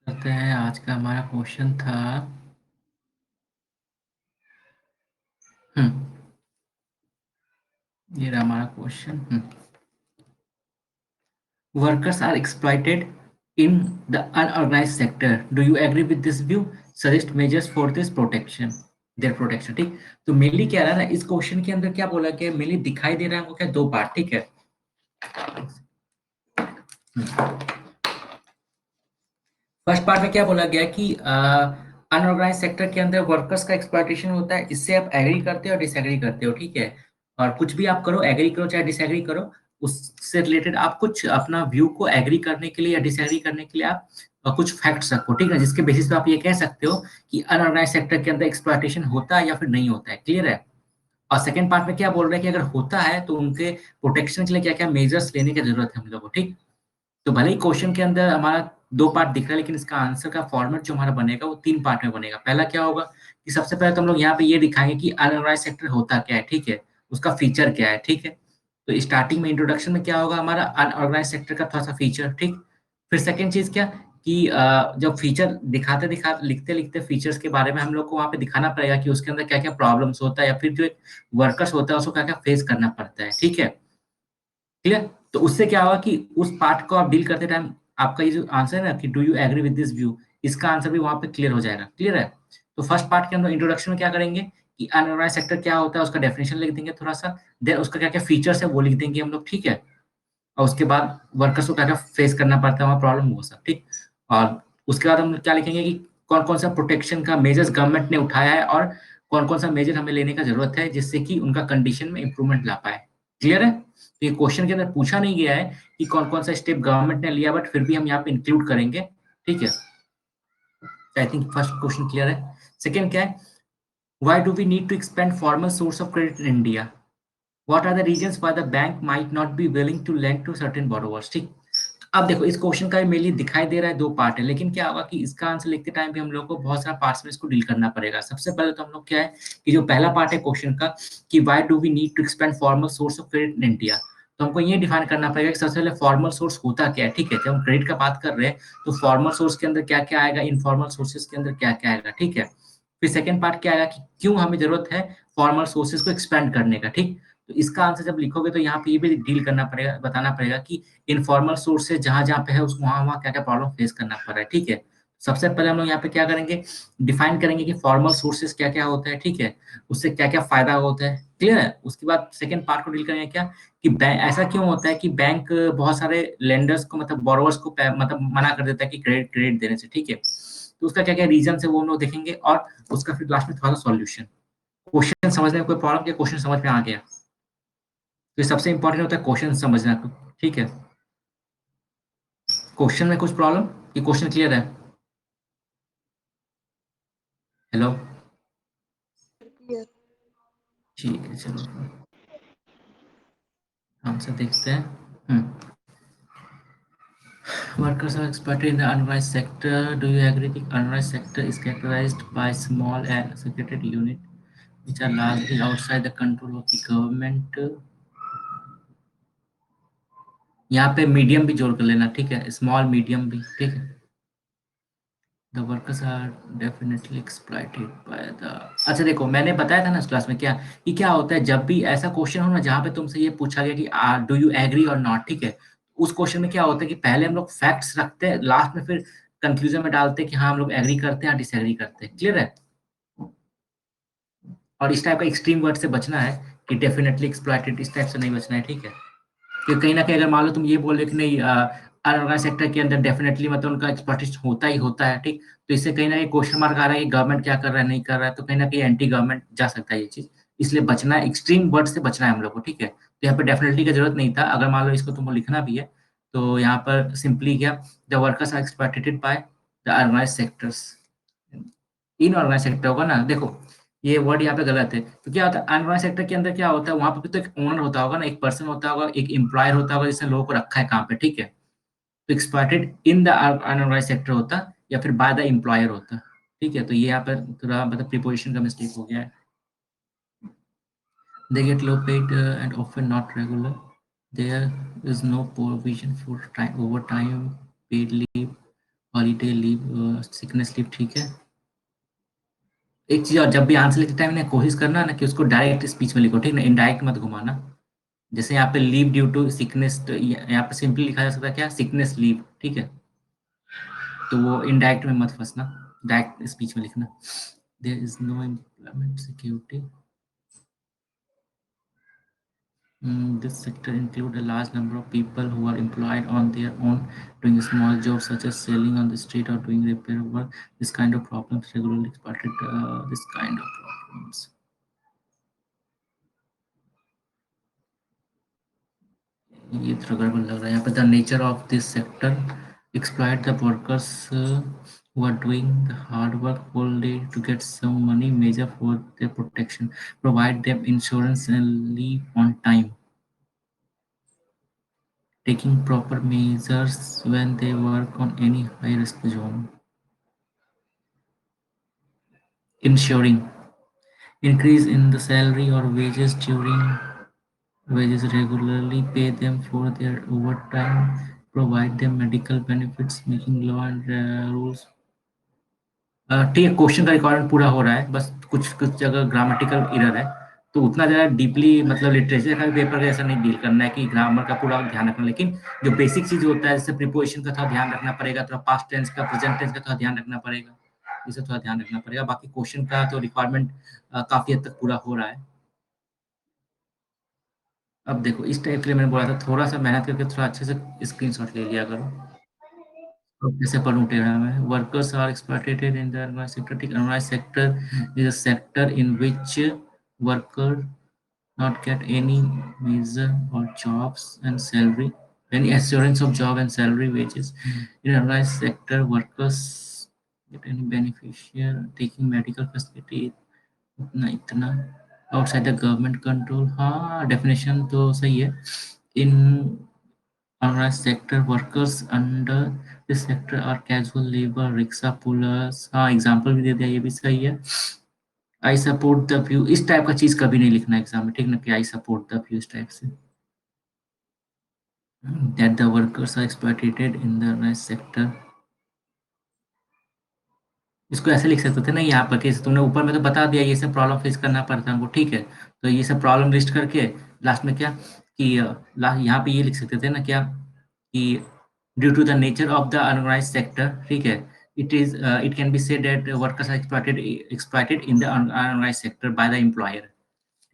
करते हैं। आज का हमारा क्वेश्चन था हम्म ये रहा हमारा question. Workers are exploited in the unorganised sector, do you agree with this view? Suggest measures for this protection, their protection. ठीक, तो मेनली क्या रहा ना, इस क्वेश्चन के अंदर क्या बोला गया, मेनली दिखाई दे रहा है हमको क्या, दो पार्ट। ठीक है, फर्स्ट पार्ट में क्या बोला गया कि अनऑर्गेनाइज सेक्टर के अंदर वर्कर्स का एक्सप्लॉइटेशन होता है, इससे आप एग्री करते हो और डिसएग्री करते हो। ठीक है, और कुछ भी आप करो, एग्री करो चाहे डिसएग्री करो, उससे रिलेटेड आप कुछ अपना व्यू को एग्री करने के लिए या डिसएग्री करने के लिए आप कुछ फैक्ट्स रखो। ठीक है, जिसके बेसिस पे आप ये कह सकते हो कि अनऑर्गेनाइज सेक्टर के अंदर एक्सप्लॉइटेशन होता है या फिर नहीं होता है। क्लियर है? और सेकंड पार्ट में क्या बोल रहे हैं कि अगर होता है तो उनके प्रोटेक्शन के लिए क्या क्या मेजर्स लेने की जरूरत है हम लोग को। ठीक, तो भले ही क्वेश्चन के अंदर हमारा दो पार्ट दिख रहा है, लेकिन इसका आंसर का फॉर्मेट जो हमारा बनेगा वो तीन पार्ट में बनेगा। पहला क्या होगा कि सबसे पहले तो हम लोग यहाँ पे ये दिखाएंगे कि अनऑर्गेनाइज सेक्टर होता क्या है। ठीक है, उसका फीचर क्या है। ठीक है, तो स्टार्टिंग में इंट्रोडक्शन में क्या होगा, हमारा अनऑर्गेनाइज सेक्टर का थोड़ा सा फीचर। ठीक, फिर सेकेंड चीज क्या कि जब फीचर दिखाते दिखा लिखते लिखते फीचर्स के बारे में हम लोग को वहाँ पे दिखाना पड़ेगा कि उसके अंदर क्या क्या प्रॉब्लम्स होता है, या फिर जो एक वर्कर्स होता है उसको क्या क्या फेस करना पड़ता है। ठीक है, क्लियर? तो उससे क्या होगा कि उस पार्ट को आप डील करते टाइम आपका ये जो आंसर है ना कि do you agree with this view, इसका आंसर भी वहां पे क्लियर हो जाएगा। क्लियर है? तो फर्स्ट पार्ट के अंदर इंट्रोडक्शन में क्या करेंगे कि अनऑर्गेनाइज सेक्टर क्या होता है, उसका डेफिनेशन लिख देंगे थोड़ा सा, देन उसका क्या क्या फीचर्स है वो लिख देंगे हम लोग। ठीक है, और उसके बाद वर्कर्स को क्या क्या फेस करना पड़ता है वहाँ प्रॉब्लम वो सब। ठीक, और उसके बाद हम क्या लिखेंगे कि कौन कौन सा प्रोटेक्शन का मेजर्स गवर्नमेंट ने उठाया है और कौन कौन सा मेजर हमें लेने का जरूरत है जिससे कि उनका कंडीशन में इंप्रूवमेंट ला पाए। क्लियर है? तो ये क्वेश्चन के अंदर पूछा नहीं गया है कि कौन कौन सा स्टेप गवर्नमेंट ने लिया, बट फिर भी हम यहाँ पे इंक्लूड करेंगे। ठीक है, I think first question clear है। सेकेंड क्या है, why do we need to expand formal source of credit in India? What are the reasons why the bank might not be willing to lend to certain borrowers? ठीक, अब देखो इस question का mainly दिखाई दे रहा है दो पार्ट है, लेकिन क्या होगा कि इसका आंसर लिखते टाइम भी हम लोग को बहुत सारा पार्ट्स में इसको डील करना पड़ेगा। सबसे पहले तो हम लोग क्या है कि जो पहला पार्ट है क्वेश्चन का कि why do we need to expand formal source of credit in India, तो हमको ये डिफाइन करना पड़ेगा कि सबसे पहले फॉर्मल सोर्स होता क्या है। ठीक है, जब हम क्रेडिट का बात कर रहे हैं तो फॉर्मल सोर्स के अंदर क्या क्या आएगा, इनफॉर्मल सोर्सेज के अंदर क्या क्या आएगा। ठीक है, फिर सेकंड पार्ट क्या आएगा कि क्यों हमें जरूरत है फॉर्मल सोर्सेज को एक्सपेंड करने का। ठीक, तो इसका आंसर जब लिखोगे तो यहाँ पे ये भी डील करना पड़ेगा, बताना पड़ेगा कि इनफॉर्मल सोर्स से जहाँ-जहाँ पे है उस वहाँ-वहाँ क्या-क्या प्रॉब्लम फेस करना पड़ रहा है। ठीक है, सबसे पहले हम लोग यहाँ पे क्या करेंगे, डिफाइन करेंगे कि फॉर्मल सोर्सेस क्या-क्या होता है। ठीक है, उससे क्या-क्या फायदा होता है। क्लियर है? उसके बाद सेकंड पार्ट को डील करेंगे क्या कि ऐसा क्यों होता है कि बैंक बहुत सारे लेंडर्स को मतलब बोरोवर्स को मतलब मना कर देता है कि क्रेडिट क्रेडिट देने से। ठीक है, तो उसका क्या-क्या रीजन है वो हम लोग देखेंगे, और उसका फिर लास्ट में थोड़ा सा सॉल्यूशन। क्वेश्चन समझने में कोई प्रॉब्लम, क्या क्वेश्चन समझ में आ गया? तो सबसे इंपॉर्टेंट होता है क्वेश्चन समझना। ठीक है, क्वेश्चन में कुछ प्रॉब्लम, ये क्वेश्चन क्लियर है? Hello, Clear. ठीक है, चलो आंसर देखते हैं। हम्म Workers are exploited in the unorganized sector. Do you agree the unorganized sector is characterized by small and segregated units which are largely outside the control of the government? यहाँ पे medium भी जोड़ कर लेना। ठीक है, स्मॉल मीडियम भी। ठीक है, the workers are definitely exploited by the. अच्छा देखो, मैंने बताया था ना इस क्लास में क्या कि क्या होता है जब भी ऐसा क्वेश्चन हो ना जहाँ पे तुमसे ये पूछा गया कि डू यू एग्री और नॉट। ठीक है, उस क्वेश्चन में क्या होता है कि पहले हम लोग फैक्ट्स रखते हैं, लास्ट में फिर कंक्लूजन में डालते हैं कि हाँ हम लोग एग्री करते हैं या डिसएग्री करते हैं। क्लियर है? और इस टाइप का एक्सट्रीम वर्ड से बचना है कि डेफिनेटली एक्सप्लॉइटेड, इस टाइप से नहीं बचना है। ठीक है, कि कहीं न कहीं अगर मान लो तुम ये बोल रहे हो कि नहीं अनऑर्गनाइज़ सेक्टर के अंदर डेफिनिटली मतलब उनका एक्सप्लॉइटेशन होता ही होता है। ठीक? तो इससे कहीं न कहीं क्वेश्चन मार्क आ रहा है कि गवर्नमेंट क्या कर रहा है, नहीं कर रहा है, तो कहीं न कहीं एंटी गवर्नमेंट जा सकता है ये चीज़। इसलिए बचना है, एक्सट्रीम वर्ड से बचना है हम लोग को। ठीक है? तो यहाँ पे डेफिनिटली की ज़रूरत नहीं था। अगर मान लो इसको तुमको लिखना भी है, तो यहाँ पर सिंपली क्या, the workers are exploited by the organised sectors. Inorganised sector होगा ना, देखो ये वर्ड यहाँ पे गलत है। तो क्या होता है अनऑर्गनाइज्ड सेक्टर के अंदर क्या होता है, वहाँ पे भी तो एक ओनर होता होगा ना, एक पर्सन होता होगा, एक एम्प्लॉयर होता होगा जिसने लोगों को रखा है काम पे। ठीक है? तो exploited in the unorganised sector होता या फिर बाय द एम्प्लॉयर होता। ठीक है, तो ये यहाँ पर थोड़ा मतलब प्रीपोजिशन का मिस्टेक हो गया है। They get low paid and often not regular, there is no provision for time over time, paid leave, holiday leave, sickness leave, ठीक है। एक चीज और, जब भी आंसर लिखते टाइम ना कोशिश करना ना कि उसको डायरेक्ट स्पीच में लिखो, ठीक ना, इनडायरेक्ट मत घुमाना। जैसे यहाँ पे लीव ड्यू टू सिकनेस, तो यहाँ पे सिंपली लिखा जा सकता है क्या, सिकनेस लीव, ठीक है। तो वो इनडायरेक्ट में मत फंसना, डायरेक्ट स्पीच में लिखना। There is no employment security. This sector include a large number of people who are employed on their own, doing small jobs such as selling on the street or doing repair work. This kind of problems regularly exploited. This kind of problems. ये थोड़ा गड़बड़ लग रहा है यहाँ पे। The nature of this sector exploit the workers who are doing the hard work whole day to get some money, measure for their protection, provide them insurance and leave on time, taking proper measures when they work on any high-risk zone, ensuring increase in the salary or wages during wages, regularly pay them for their overtime, provide them medical benefits, making law and rules। ठीक है, question का requirement पूरा हो रहा है, बस कुछ कुछ जगह ग्रामेटिकल एरर है, तो उतना ज़्यादा डीपली मतलब लिटरेचर का पेपर ऐसा नहीं डील करना है कि ग्रामर का पूरा ध्यान रखना, लेकिन जो बेसिक चीज़ होता है जैसे प्रीपोजिशन का थोड़ा ध्यान रखना पड़ेगा, थोड़ा पास्ट टेंस का, प्रेजेंट टेंस का थोड़ा ध्यान रखना पड़ेगा, इसे थोड़ा ध्यान रखना पड़ेगा। बाकी क्वेश्चन का तो रिक्वायरमेंट काफ़ी हद तक पूरा हो रहा है। अब देखो इस टाइप के लिए मैंने बोला था थोड़ा सा मेहनत करके थोड़ा अच्छे से स्क्रीनशॉट ले लिया करो। तो कैसे पढ़ूँ टेढ़ा मैं? Workers are exploited in the organized sector. ठीक, organized sector is a sector in which worker not get any measure or jobs and salary, any assurance of job and salary wages. In organized sector, workers get any beneficial taking medical facility, उतना इतना outside the government control। हाँ, definition तो सही है। In organized sector, workers under this sector are casual labor, rickshaw pullers। हाँ, example भी दे दिया, ये भी सही है। आई सपोर्ट द व्यू, इस टाइप का चीज कभी नहीं लिखना एग्जाम में, ठीक ना, कि आई सपोर्ट द व्यू इस टाइप से। That the workers are exploited in the organised sector, इसको ऐसे लिख सकते थे ना यहाँ पर, कि तुमने ऊपर में तो बता दिया ये सब प्रॉब्लम फेस करना पड़ता है हमको, ठीक है। तो ये सब प्रॉब्लम लिस्ट करके लास्ट में क्या कि यहाँ पे ये लिख सकते थे ना क्या कि due to the nature of the unorganised sector, ठीक है, it can be said that workers are exploited in the unorganised sector by the employer,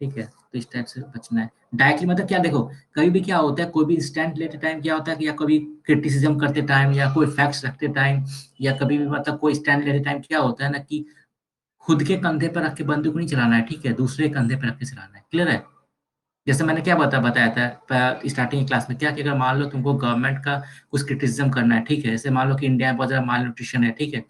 ठीक है। तो इस टाइप से बचना है। डायरेक्टली मतलब क्या, देखो कभी भी क्या होता है, कोई भी स्टैंड लेते टाइम क्या होता है कि या कभी क्रिटिसिज्म करते टाइम या कोई फैक्ट्स रखते टाइम या कभी भी मतलब कोई स्टैंड लेते टाइम क्या होता है ना कि खुद के कंधे पर रख के बंदूक नहीं चलाना है, ठीक है, दूसरे कंधे पर रख के चलाना है। क्लियर है? जैसे मैंने क्या बताया था स्टार्टिंग क्लास में क्या कि अगर मान लो तुमको गवर्नमेंट का कुछ क्रिटिसिज्म करना है, ठीक है, जैसे मान लो कि इंडिया में बहुत ज़्यादा माल न्यूट्रिशन है, ठीक है,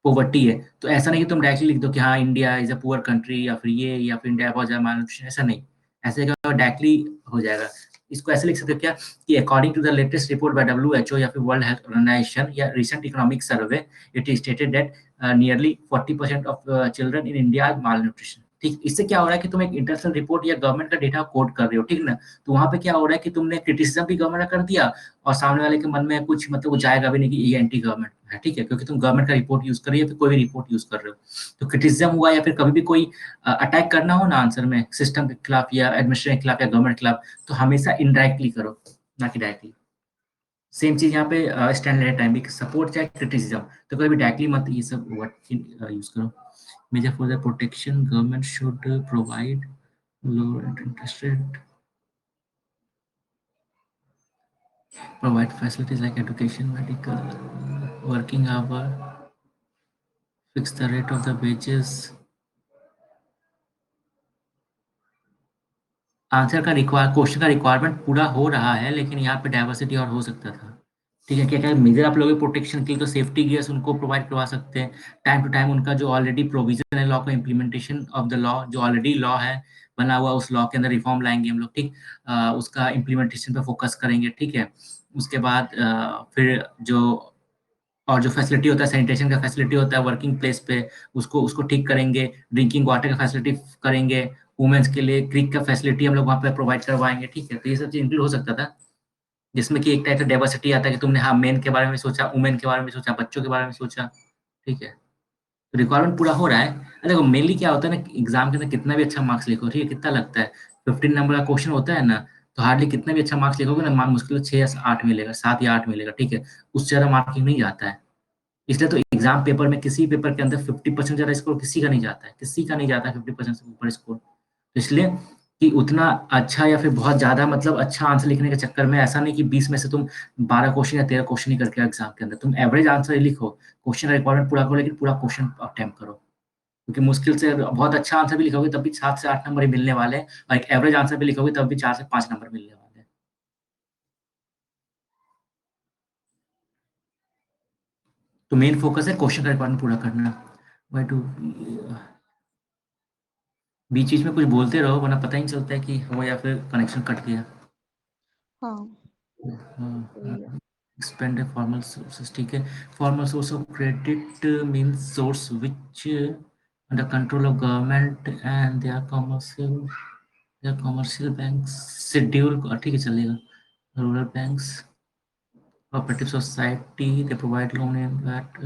पॉवर्टी है, तो ऐसा नहीं कि तुम डायरेक्टली लिख दो कि हाँ India is a poor country या फिर ये या फिर इंडिया बहुत ज़्यादा माल न्यूट्रिशन, ऐसा नहीं। ऐसे क्या डायरेक्टली हो जाएगा। इसको ऐसे लिख सकते हो क्या कि according to the latest report by WHO या फिर वर्ल्ड हेल्थ ऑर्गेनाइजेशन या recent economic survey, it is stated that nearly 40% of children in India are malnutrition. ठीक, इससे क्या हो रहा है कि तुम एक इंटरनेशनल रिपोर्ट या गवर्नमेंट का डेटा कोट कर रहे हो, ठीक ना, तो वहां पे क्या हो रहा है कि तुमने क्रिटिसिज्म भी गवर्नमेंट का कर दिया और सामने वाले के मन में कुछ मतलब वो जाएगा भी नहीं कि ये एंटी गवर्नमेंट है, ठीक है, क्योंकि तुम गवर्नमेंट का रिपोर्ट यूज कर रही है, फिर कोई भी रिपोर्ट यूज कर रहे हो। तो क्रिटिसिज्म हुआ या फिर कभी भी कोई अटैक करना हो ना आंसर में सिस्टम के खिलाफ या एडमिनिस्ट्रेशन के खिलाफ या गवर्नमेंट के खिलाफ, तो हमेशा इनडायरेक्टली करो, ना कि डायरेक्टली। सेम चीज यहाँ पे स्टैंड लेने टाइम भी सपोर्ट चाहे क्रिटिसिज्म, तो कभी डायरेक्टली मत ये सब वर्ड यूज करो। Major for the protection government should provide lower interest rate, provide facilities like education, medical, working hour, fix the rate of the wages। Answer का रिक्वायर क्वेश्चन का requirement पूरा हो रहा है, लेकिन यहाँ पे डाइवर्सिटी और हो सकता था। ठीक है, क्या क्या मेजर आप लोगों के प्रोटेक्शन के लिए तो सेफ्टी गियर्स उनको प्रोवाइड करवा सकते हैं। टाइम टू टाइम उनका जो ऑलरेडी प्रोविजन है लॉ का, इम्प्लीमेंटेशन ऑफ द लॉ, जो ऑलरेडी लॉ है बना हुआ, उस लॉ के अंदर रिफॉर्म लाएंगे हम लोग, ठीक। उसका इम्प्लीमेंटेशन पे फोकस करेंगे, ठीक है। उसके बाद फिर जो और जो फैसिलिटी होता है सैनिटेशन का फैसिलिटी होता है वर्किंग प्लेस पे, उसको उसको ठीक करेंगे। ड्रिंकिंग वाटर का फैसिलिटी करेंगे। वुमेन्स के लिए क्रिक का फैसिलिटी हम लोग वहाँ पे प्रोवाइड करवाएंगे, ठीक है। तो ये सब चीज इंक्लूड हो सकता था। जिसमें कि एक टाइप का डाइवर्सिटी आता है कि तुमने हाँ मेन के बारे में सोचा, वुमेन के बारे में सोचा, बच्चों के बारे में सोचा, ठीक है। तो रिक्वायरमेंट पूरा हो रहा है। देखो मेनली क्या होता है ना, एग्जाम के अंदर कितना भी अच्छा मार्क्स लिखो, ठीक है, कितना लगता है 15 नंबर का क्वेश्चन होता है ना, तो हार्डली कितना भी अच्छा मार्क्स लिखोगे ना, मुश्किल से 6 या 8 मिलेगा, 7 या 8 मिलेगा, ठीक है। उससे ज्यादा मार्किंग नहीं जाता है। इसलिए तो एग्जाम पेपर में किसी पेपर के अंदर 50% ज्यादा स्कोर किसी का नहीं जाता है, किसी का नहीं जाता है 50% से ऊपर स्कोर। तो इसलिए कि उतना अच्छा या फिर बहुत ज्यादा मतलब अच्छा आंसर लिखने के चक्कर में, ऐसा नहीं कि 20 में से तुम 12 क्वेश्चन या 13 क्वेश्चन ही करके एग्जाम के अंदर तुम एवरेज आंसर ही लिखो, क्वेश्चन का रिक्वायरमेंट पूरा करो, लेकिन पूरा क्वेश्चन अटेम्प्ट करो। क्योंकि मुश्किल से बहुत अच्छा आंसर भी लिखोगे तब भी 7 से 8 नंबर ही मिलने वाले हैं, और एक एवरेज आंसर भी लिखोगे तब भी 4 से 5 नंबर मिलने वाले हैं। तो मेन फोकस है क्वेश्चन का रिक्वायरमेंट पूरा करना। वही टू बीच बीच में कुछ बोलते रहो, वरना पता ही नहीं चलता है कि हो या फिर कनेक्शन कट गया। हाँ, सही है। एक्सपेंड फॉर्मल सोर्सेस, ठीक है। Formal source of credit means source which under control of government and their commercial banks schedule, ठीक है चलेगा। Rural banks, cooperative society, they provide loan in that,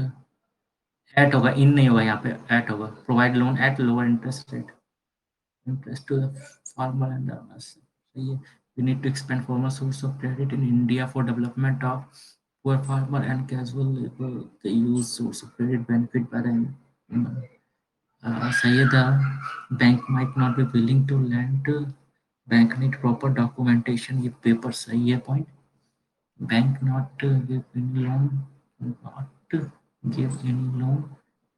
at होगा, इन नहीं होगा यहाँ पे, एट होगा, provide loan at lower interest rate, interest to the farmer and the owners. So yeah, we need to expand farmer source of credit in India for development of poor farmer and casual labor. The use source of credit benefit by the say the bank might not be willing to lend. Bank need proper documentation. ये paper सही है point. Bank not give any loan, not give any loan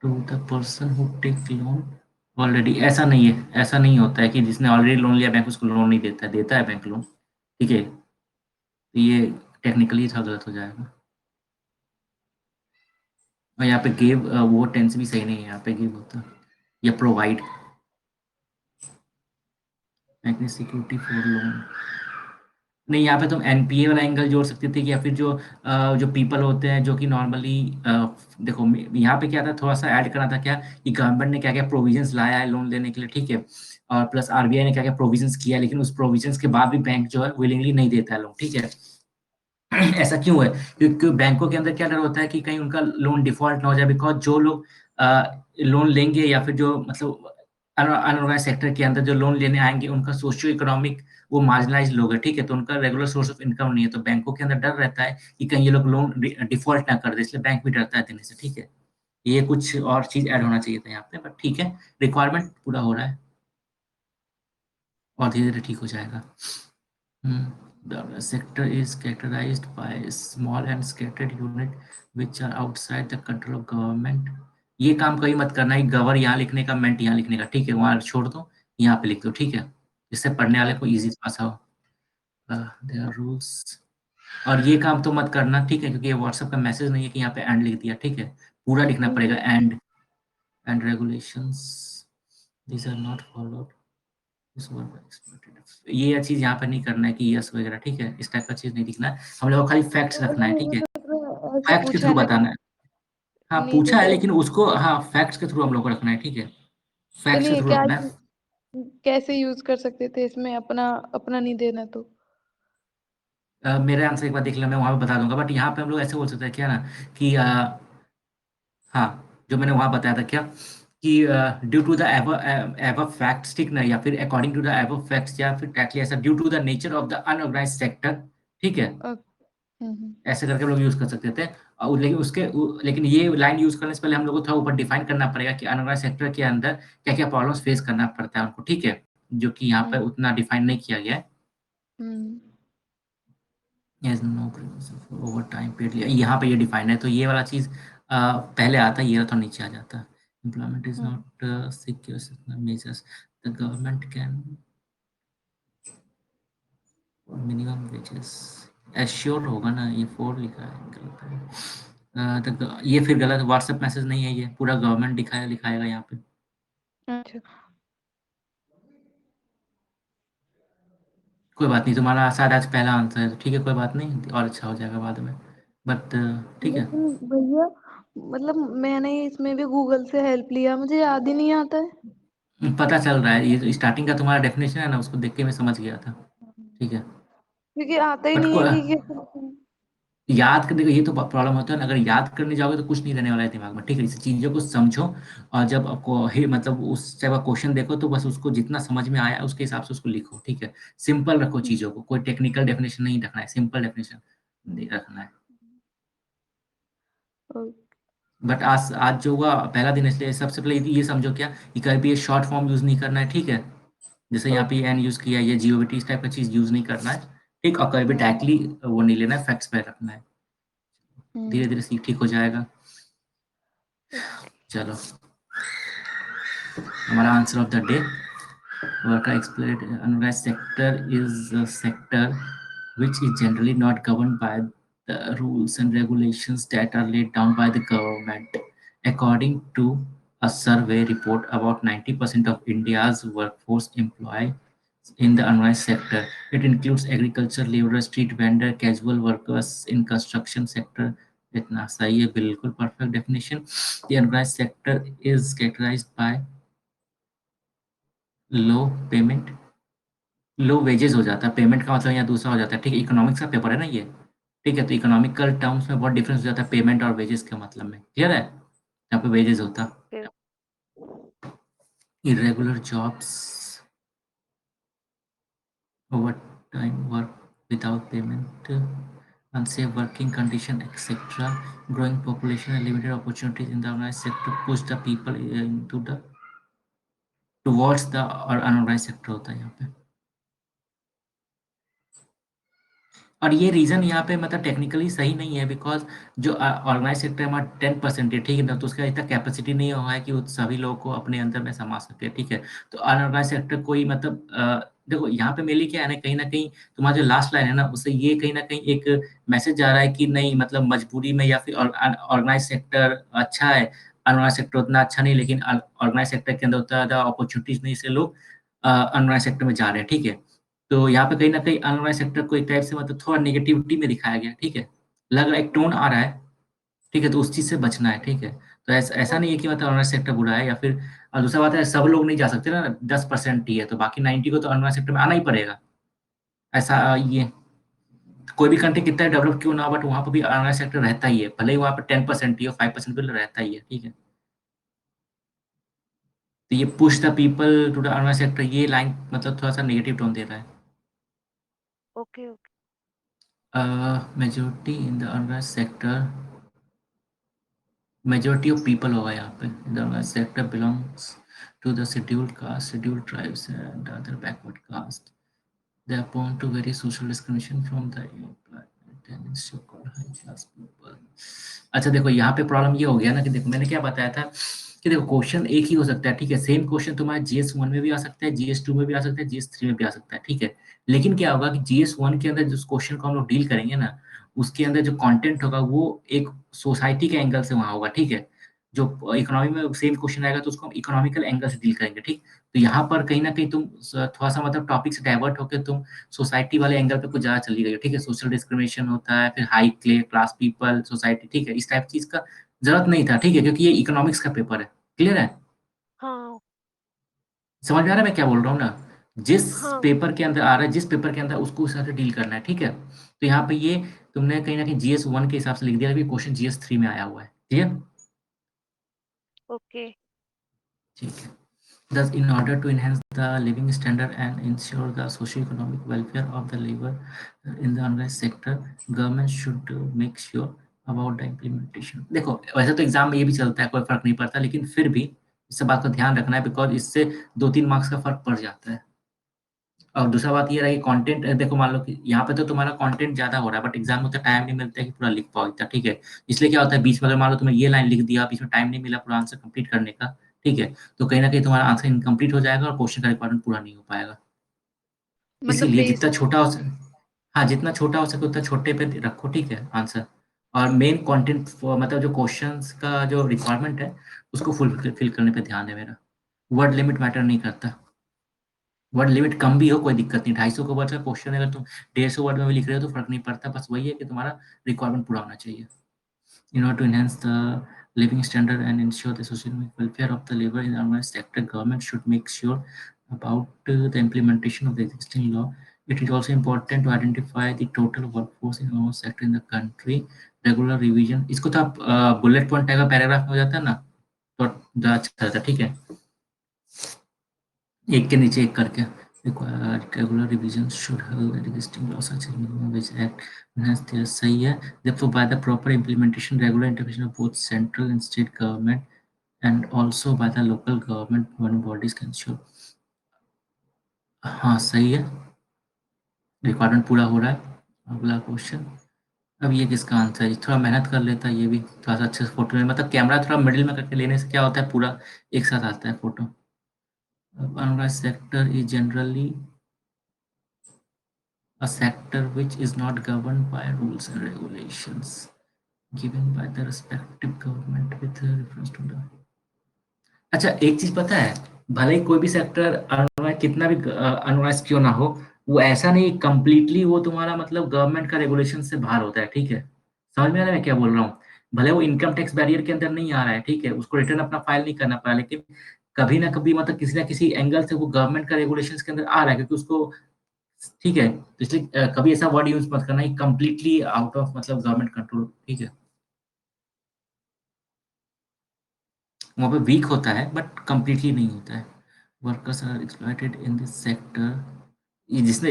to the person who take loan already. ऐसा नहीं है, ऐसा नहीं होता है कि जिसने ऑलरेडी लोन लिया बैंक उसको लोन नहीं देता है, देता है बैंक लोन, ठीक है। तो ये टेक्निकली थोड़ा गलत हो जाएगा। और यहाँ पे गिव वो टेंस भी सही नहीं है, यहाँ पे गिव होता है या प्रोवाइड, बैंक ने सिक्योरिटी फॉर लोन। नहीं, यहाँ पे तुम एनपीए वाला एंगल जोड़ सकते थे, कि या फिर जो जो पीपल होते हैं जो कि नॉर्मली देखो यहाँ पे क्या था, थोड़ा सा ऐड करना था क्या, कि गवर्नमेंट ने क्या क्या प्रोविजंस लाया है लोन लेने के लिए, ठीक है। और प्लस आरबीआई ने क्या क्या प्रोविजंस किया है, लेकिन उस प्रोविजंस के बाद भी बैंक जो है विलिंगली नहीं देता है लोन, ठीक है। ऐसा क्यों है? क्योंकि बैंकों के अंदर क्या डर होता है कि कहीं उनका लोन डिफॉल्ट ना हो जाए, बिकॉज जो लोग लोन लेंगे या फिर जो मतलब अनऑर्गेनाइज सेक्टर के अंदर जो लोन लेने आएंगे, उनका सोशियो इकोनॉमिक वो मार्जिनलाइज लोग है, ठीक है। तो उनका रेगुलर सोर्स ऑफ इनकम नहीं है, तो बैंकों के अंदर डर रहता है कि कहीं ये लोग लोन डिफॉल्ट ना कर दे, इसलिए बैंक भी डरता है देने से, ठीक है। ये कुछ और चीज ऐड होना चाहिए था यहाँ पे, बट ठीक है, रिक्वायरमेंट पूरा हो रहा है और धीरे धीरे ठीक हो जाएगा। The sector is characterized by small and scattered unit which are outside the control of government. ये काम कहीं मत करना, एक गवर यहाँ लिखने का, मेंट यहाँ लिखने का, ठीक है, वहाँ छोड़ दो, यहाँ पे लिख दो, ठीक है, जिससे पढ़ने वाले को इजी पास हो। देयर आर रूल्स, और ये काम तो मत करना, ठीक है, क्योंकि ये व्हाट्सएप का मैसेज नहीं है कि यहाँ पे एंड लिख दिया, ठीक है, पूरा लिखना पड़ेगा, and regulations these are not followed, इस वर्ड का एक्सप्लोइटेड, ये चीज यहाँ पे नहीं करना है कि यस वगैरह, ठीक है, इस टाइप का चीज नहीं लिखना है, हम लोग को खाली फैक्ट्स रखना है, ठीक है, ऐसे फैक्ट के पूछा थ्रू है ना बताना है। हाँ नहीं पूछा है, जैसे लेकिन उसको हाँ फैक्ट्स के थ्रू हम लोग को रखना है, ठीक है, तो फैक्ट्स के नहीं थ्रू क्या रखना है। कैसे यूज कर सकते थे इसमें अपना अपना नहीं देना तो। मेरे आंसर एक बार देख लेना, मैं वहां पे बता दूंगा, बट यहाँ पे हम लोग ऐसे बोल सकते हैं क्या ना, कि हाँ जो मैंने वहां बताया था क्या, कि due to the above facts, ठीक ना, या फिर according to the above facts, या फिर डायरेक्टली ऐसा due to the nature of the unorganised sector, ठीक है, अ, हम्म। ऐसे करके हम लोग यूज कर सकते थे। और लेकिन लेकिन ये लाइन यूज करने से पहले हम लोग को थोड़ा ऊपर डिफाइन करना पड़ेगा कि अनऑर्गेनाइज्ड सेक्टर के अंदर क्या क्या प्रॉब्लम्स फेस करना पड़ता है उनको, ठीक है, जो कि यहाँ हम्म। पर उतना डिफाइन नहीं किया गया है। हम्म। Yes, no over time period, यहाँ पे ये डिफाइन है, तो ये वाला चीज पहले आता है, ये तो नीचे आ जाता है। Employment is hmm. Not secure measures, the government can minimum wages assure होगा ना, ये फोर लिखा है गलत है। ये फिर गलत, व्हाट्सएप मैसेज नहीं है, ये पूरा गवर्नमेंट लिखाएगा यहाँ पे। अच्छा। कोई बात नहीं, तुम्हारा शायद आज पहला आंसर है, तो ठीक है, कोई बात नहीं, और अच्छा हो जाएगा बाद में, बट ठीक है। लेकिन भैया मतलब मैंने इसमें भी गूगल से हेल्प लिया, मुझे याद ही नहीं आता है। पता चल रहा है, ये जो स्टार्टिंग का तुम्हारा डेफिनेशन है ना, उसको देख के मैं समझ गया था, ठीक है। क्योंकि आता ही बट नहीं है कि कैसे लिखना है। याद करने का ये तो प्रॉब्लम होता है ना, अगर याद करने जाओगे तो कुछ नहीं रहने वाला है दिमाग में, ठीक है। इस चीज़ों को समझो, और जब आपको मतलब उस टाइप का क्वेश्चन देखो तो बस उसको जितना समझ में आया उसके हिसाब से उसको लिखो, ठीक है। सिंपल रखो चीज़ों को, कोई टेक्निकल डेफिनेशन नहीं रखना है, सिंपल डेफिनेशन रखना है। ओके। बट आज आज जो हुआ पहला दिन, इसलिए सबसे पहले ये समझो क्या कि कभी भी ये शॉर्ट फॉर्म यूज़ नहीं करना है, ठीक है। जैसे यहाँ पे ओके। एन यूज़ किया, ये जीओवीटी इस टाइप का चीज़ यूज़ नहीं करना है, ठीक। और कभी भी हम्म। डायरेक्टली वो नहीं लेना है, फैक्ट्स पे रखना है। धीरे हम्म। धीरे सीख ठीक हो जाएगा। ओके। चलो, हमारा answer of the day, worker exploited unorganized sector is a sector which is generally not governed by the rules and regulations that are laid down by the government. According to a survey report, about 90% of India's workforce employed in the unorganized sector. It includes agriculture laborers, street vendor, casual workers in construction sector. इतना सही है, बिल्कुल perfect definition. The unorganized sector is characterized by low payment, low wages हो जाता है, payment का मतलब यहाँ दूसरा हो जाता है, ठीक है। इकोनॉमिक्स का पेपर है ना ये, ठीक है। तो इकोनॉमिकल टर्म्स में बहुत डिफरेंस हो जाता है पेमेंट और वेजेस के मतलब में, क्लियर है। यहाँ पे वेजेस होता, okay. Irregular jobs, over time work without payment, unsafe working condition, etc. Growing population and limited opportunities in the organized sector push the people into the towards the और unorganized sector होता है यहाँ पे। और ये reason यहाँ पे मतलब टेक्निकली सही नहीं है, बिकॉज़ जो ऑर्गेनाइज़ सेक्टर हमारा 10% है, ठीक है ना? तो उसका इतना कैपेसिटी नहीं हुआ है कि वो सभी लोगों को अपने अंदर में समा सके, ठीक है? तो अनऑर्गेनाइज़ सेक्टर कोई मतलब देखो यहाँ पे मेनली क्या है ना, कहीं न कहीं तुम्हारा जो लास्ट लाइन है ना, उससे ये कहीं न कहीं एक मैसेज जा रहा है कि नहीं, मतलब मजबूरी में या फिर ऑर्गेनाइज़ सेक्टर अच्छा है, अनऑर्गेनाइज़ सेक्टर उतना अच्छा नहीं, लेकिन ऑर्गेनाइज़ सेक्टर के अंदर उतना ज़्यादा अपॉर्च्युनिटीज़ नहीं, इसलिए लोग अनऑर्गेनाइज़ सेक्टर में जा रहे हैं, ठीक है? तो यहाँ पे कहीं न कहीं अनऑर्गनाइज़ सेक्टर को एक टाइप से मतलब थोड़ा नेगेटिविटी में दिखाया गया है, ठीक है? लग रहा है एक टोन आ रहा है, ठीक है? तो उस चीज़ से बचना है, ठीक है? तो ऐसा नहीं है कि मतलब अनऑर्गनाइज़ सेक्टर बुरा है, या फिर दूसरा बात है, सब लोग नहीं जा सकते ना, 10% ही है, तो बाकी 90 को तो अनऑर्गनाइज़ सेक्टर में आना ही पड़ेगा। ऐसा ये कोई भी कंट्री कितना डेवलप क्यों ना हो, बट वहाँ पे भी अनऑर्गनाइज़ सेक्टर रहता ही है, भले ही वहाँ पे 10% ही हो, 5% भी रहता ही है, ठीक है? तो ये push the people to the unorganise sector, ये लाइन मतलब थोड़ा-सा नेगेटिव टोन दे रहा है। Okay. Okay. Majority in the unorganised sector, majority of people होगा यहाँ पे, the sector belongs to the scheduled caste, scheduled tribes and other backward caste. They are prone to very social discrimination from the employment and so-called high class people. अच्छा देखो, यहाँ पे problem ये हो गया ना कि देखो मैंने क्या बताया था कि देखो क्वेश्चन एक ही हो सकता है, ठीक है। सेम क्वेश्चन तुम्हारे जीएस 1 में भी आ सकता है, जीएस 2 में भी आ सकता है, जीएस 3 में भी आ सकता है, ठीक है। लेकिन क्या होगा कि जीएस 1 के अंदर जिस क्वेश्चन को हम लोग डील करेंगे ना, उसके अंदर जो कंटेंट होगा वो एक सोसाइटी के एंगल से वहाँ होगा, ठीक है। जो इकोनॉमी में सेम क्वेश्चन आएगा तो उसको हम इकोनॉमिकल एंगल से डील करेंगे, ठीक। तो यहाँ पर कहीं न कहीं तुम थोड़ा-सा मतलब टॉपिक से डाइवर्ट होके तुम सोसाइटी वाले एंगल पे कुछ ज़्यादा चली गई हो, ठीक है। सोशल डिस्क्रिमिनेशन होता है, फिर हाई क्लास पीपल, सोसाइटी, ठीक है। इस टाइप चीज़ का ज़रूरत नहीं था, ठीक है, क्योंकि ये इकोनॉमिक्स का पेपर है। क्लियर है? हाँ। समझ में आ रहा है मैं क्या बोल रहा हूँ ना? जिस हाँ। पेपर के अंदर आ रहा है, जिस पेपर के अंदर उसको उस हिसाब से डील करना है, ठीक है? तो यहाँ पे ये तुमने कहीं न कहीं जीएस 1 के हिसाब से लिख दिया, लेकिन क्वेश्चन जीएस 3 में आया हुआ है। क्लियर? ओके। ठीक है। Thus, in order to enhance the living standard and ensure the socio-economic welfare of the labor in the unrest sector, government should make sure about the implementation. देखो, वैसे तो exam में ये भी चलता है, कोई फर्क नहीं पड़ता, लेकिन फिर भी इस बात का ध्यान रखना है, बिकॉज इससे 2-3 मार्क्स का फर्क पड़ जाता है। और दूसरा बात ये रही कंटेंट, देखो मान लो कि यहाँ पे तो तुम्हारा कंटेंट ज़्यादा हो रहा है, बट एग्ज़ाम में तो टाइम नहीं मिलता है कि पूरा लिख पाओ इतना, ठीक है? इसलिए क्या होता है, बीच में अगर मान लो तुमने ये लाइन लिख दिया, बीच में टाइम नहीं मिला पूरा आंसर कंप्लीट करने का, ठीक है? तो कहीं न कहीं तुम्हारा आंसर इनकम्प्लीट हो जाएगा और क्वेश्चन का रिक्वायरमेंट पूरा नहीं हो पाएगा। मतलब इसीलिए जितना बेसिक। छोटा हो सके, हाँ, जितना छोटा हो सके उतना छोटे पे रखो, ठीक है, आंसर। और मेन कंटेंट मतलब जो क्वेश्चंस का जो रिक्वायरमेंट है, उसको फुलफिल करने पे ध्यान है मेरा। वर्ड लिमिट मैटर नहीं करता। वर्ड लिमिट कम भी हो कोई दिक्कत नहीं, 250 का वर्ड का क्वेश्चन है, अगर तुम 150 वर्ड में भी लिख रहे हो तो फ़र्क नहीं पड़ता, बस वही है कि तुम्हारा रिक्वायरमेंट पूरा होना चाहिए। In order to enhance the living standard and ensure the social welfare of the labor in the urban sector, government should make sure about the implementation of the existing law It is also important to identify the total workforce in all sector in the country. Regular revision, इसको तो आप bullet point type का paragraph में हो जाता है ना, तो ज़्यादा अच्छा रहता है। ठीक है, एक के नीचे एक करके। Required regular revisions should help the existing laws such as minimum wage act enhance their, सही है। Therefore, by the proper implementation, regular intervention of both central and state government and also by the local government bodies can ensure। हाँ सही है, requirement पूरा हो रहा है। अगला क्वेश्चन, अब ये किसका आंसर है? थोड़ा मेहनत कर लेता है ये भी, थोड़ा सा अच्छे से फोटो में, मतलब कैमरा थोड़ा मिडिल में करके लेने से क्या होता है, पूरा एक साथ आता है photo. Unorganised sector is generally a sector which is not governed by rules and regulations given by the respective government with reference to the। अच्छा एक चीज पता है, भले ही कोई भी सेक्टर अनऑर्गेनाइज कितना भी अनऑर्गेनाइज क्यों ना हो, वो ऐसा नहीं कंप्लीटली वो तुम्हारा मतलब गवर्नमेंट का रेगुलेशन से बाहर होता है। ठीक है, समझ में आ रहा है मैं क्या बोल रहा हूँ? भले वो इनकम टैक्स बैरियर के अंदर नहीं आ रहा है, ठीक है, उसको रिटर्न अपना फाइल नहीं करना पड़ा, लेकिन कभी ना कभी मतलब किसी ना किसी एंगल से वो गवर्नमेंट का रेगुलेशन के अंदर आ रहा है, क्योंकि उसको, ठीक है, तो इसलिए कभी ऐसा वर्ड यूज मत करना कंप्लीटली आउट ऑफ मतलब गवर्नमेंट कंट्रोल। ठीक है, वहाँ पे वीक होता है बट कंप्लीटली नहीं होता है। Workers are exploited in this sector, ये जिसने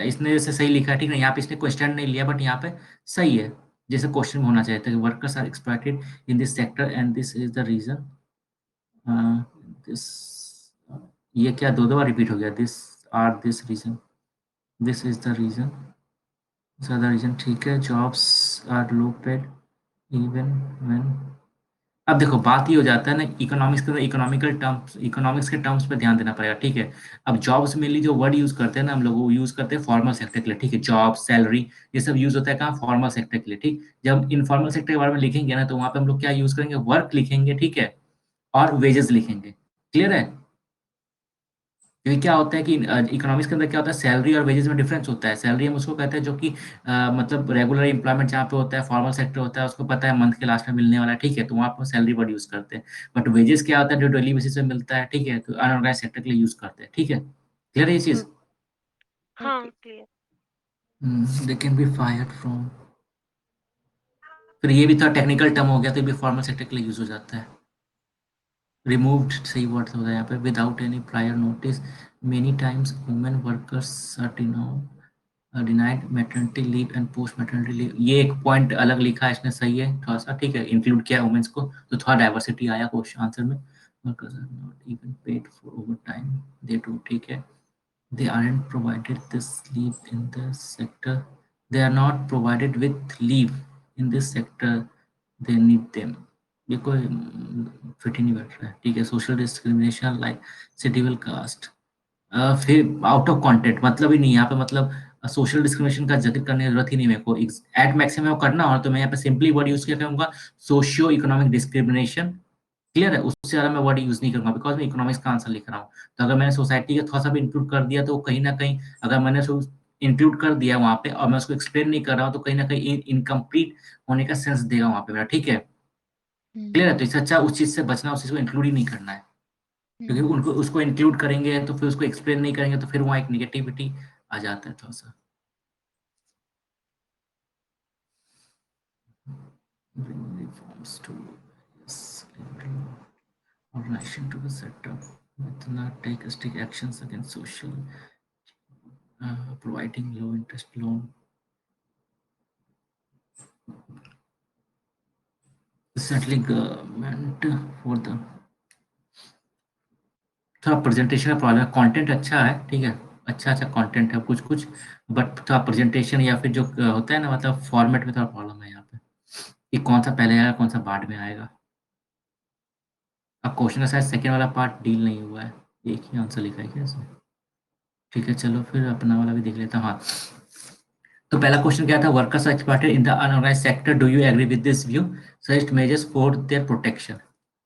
इसने जैसे सही लिखा है, ठीक है, यहाँ पे इसने क्वेश्चन नहीं लिया बट यहाँ पे सही है, जैसे क्वेश्चन में होना चाहिए था कि workers are exploited in this sector and this is the reason. This, ये क्या दो दो बार रिपीट हो गया, this are this reason, this is the reason, ज़्यादा रीजन। ठीक है, jobs are low paid even when, अब देखो बात ये हो जाता है ना, इकोनॉमिक्स के अंदर इकोनॉमिकल टर्म्स, इकोनॉमिक्स के टर्म्स पे ध्यान देना पड़ेगा। ठीक है, अब जॉब्स मेनली जो वर्ड यूज करते हैं ना हम लोग, वो यूज करते हैं फॉर्मल सेक्टर के लिए। ठीक है, जॉब, सैलरी, ये सब यूज होता है कहाँ, फॉर्मल सेक्टर के लिए। ठीक, जब इनफॉर्मल सेक्टर के बारे में लिखेंगे ना, तो वहां पे हम लोग क्या यूज करेंगे, वर्क लिखेंगे, ठीक है, और वेजेस लिखेंगे। क्लियर है? क्योंकि क्या होता है कि इकोनॉमिक्स के अंदर क्या होता है, सैलरी और वेजेस में डिफरेंस होता है। सैलरी हम उसको कहते हैं जो कि मतलब रेगुलर एम्प्लॉयमेंट जहाँ पे होता है, फॉर्मल सेक्टर होता है, उसको पता है मंथ के लास्ट में मिलने वाला है। ठीक है, तो वहाँ पर सैलरी वर्ड यूज करते हैं। बट वेजेस क्या होता है, जो डेली बेसिस पे मिलता है, ठीक है, तो अनऑर्गेनाइज सेक्टर के लिए यूज करते हैं। ठीक है, क्लियर है ये चीज? हाँ clear. They can be fired from, फिर ये भी थोड़ा टेक्निकल टर्म हो गया, तो ये भी फॉर्मल सेक्टर के लिए यूज हो जाता है। रिमूव्ड, सही वर्ड होता है यहाँ पे, without any prior notice, many times women workers are denied maternity leave and post maternity leave. ये एक पॉइंट अलग लिखा है इसने, सही है थोड़ा सा, ठीक है, इंक्लूड किया वुमेन्स को, तो थोड़ा डाइवर्सिटी आया क्वेश्चन आंसर में। Workers are not even paid for over time they do, ठीक है, they aren't provided this leave in the sector, they are not provided with leave in this sector, they need them। ये कोई fit ही नहीं बैठ रहा है। ठीक है, social discrimination like schedule caste, फिर आउट ऑफ कंटेंट, मतलब ही नहीं यहाँ पे, मतलब सोशल डिस्क्रिमिनेशन का जिक्र करने की जरूरत ही नहीं मेरे को। एट मैक्सिमम करना हो तो मैं यहाँ पे सिंपली वर्ड यूज किया करूंगा, सोशियो इकोनॉमिक डिस्क्रिमिनेशन। क्लियर है, उससे ज़्यादा मैं वर्ड यूज़ नहीं करूँगा, बिकॉज़ मैं इकोनॉमिक्स का आंसर लिख रहा हूँ। तो अगर मैंने सोसाइटी का थोड़ा-सा भी इंक्लूड कर दिया, तो कहीं न कहीं, अगर मैंने उसको इंक्लूड कर दिया वहाँ पे और मैं उसको एक्सप्लेन नहीं कर रहा हूँ, तो कहीं न कहीं इनकम्प्लीट होने का सेंस देगा वहाँ पे मेरा। ठीक है? हम्म क्लियर है? तो इससे अच्छा उस चीज़ से बचना, उस चीज़ को इंक्लूड ही नहीं करना है। क्योंकि हम्म उनको उसको इंक्लूड करेंगे, तो फिर उसको एक्सप्लेन नहीं करेंगे, तो फिर वहाँ एक नेगेटिविटी आ जाता है थोड़ा-सा। Bring reforms to yes, organization to be set up with not take strict actions against social, providing low interest loan, settling government for the, थोड़ा प्रेजेंटेशन का प्रॉब्लम है, कंटेंट अच्छा है, ठीक है, अच्छा अच्छा कंटेंट है कुछ कुछ, बट थोड़ा प्रेजेंटेशन या फिर जो होता है ना, मतलब फॉर्मेट में थोड़ा प्रॉब्लम है यहाँ पे, कि कौन सा पहले आएगा कौन सा बाद में आएगा। अब क्वेश्चन का शायद सेकंड वाला पार्ट डील नहीं हुआ है, एक ही आंसर लिखा है क्या इसमें? ठीक है, चलो फिर अपना वाला भी देख लेता हूँ। हाँ, तो पहला क्वेश्चन क्या था, workers are exploited in the unorganised sector, do you agree with this view, suggest measures for their protection.